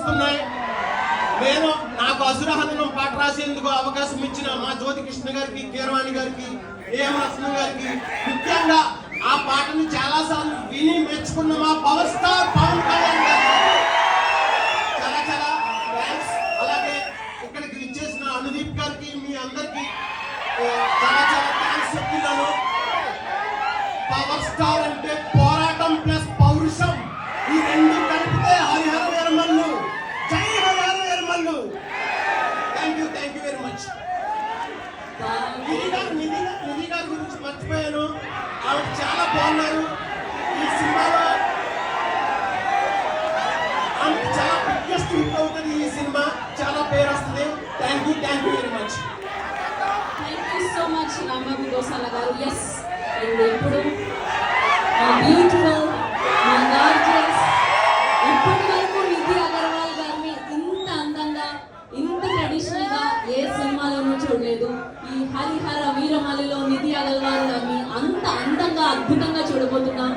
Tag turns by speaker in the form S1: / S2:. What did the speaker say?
S1: వస్తున్నాయి. నేను నాకు అసురహనం పాట రాసేందుకు అవకాశం ఇచ్చిన మా జ్యోతికృష్ణ గారికి, కీరవాణి గారికి, ఏఎం రత్నం గారికి, ముఖ్యంగా ఆ పాటను చాలా సార్లు విని మెచ్చుకున్న మా పవర్ స్టార్ పవన్ కళ్యాణ్ గారికి చాలా చాలా థ్యాంక్స్. అలాగే ఇక్కడికి విచ్చేసిన అనుదీప్ గారికి, మీ అందరికి చాలా చాలా థ్యాంక్స్ చెప్తున్నాను. పవర్ స్టార్ అంటే పోరాటం ప్లస్ పౌరుషం, ఈ రెండు కలిపితే హరిహర వీరమల్లు. జై Harihara Veeramallu. Thank you very much. Nidhi గారి గురించి మర్చిపోయాను. ఆవిడ చాలా బాగున్నారు ఈ సినిమాలో. ఆమెకి చాలా బిగ్గెస్ట్ హిట్ అవుతుంది ఈ సినిమా, చాలా పేరు వస్తుంది. Thank you very much.
S2: Thank you so much Rambabu Gosala గారు. ఎస్, అండ్ ఇప్పుడు బ్యూటిఫుల్, గార్జియస్, ఇప్పటి వరకు నిధి అగర్వాల్ గారిని ఇంత అందంగా, ఇంత ట్రెడిషనల్ గా ఏ సినిమాలోనూ చూడలేదు. ఈ హరిహర వీరమల్లులో నిధి అగర్వాల్ గారిని అంత అందంగా, అద్భుతంగా చూడబోతున్నాం.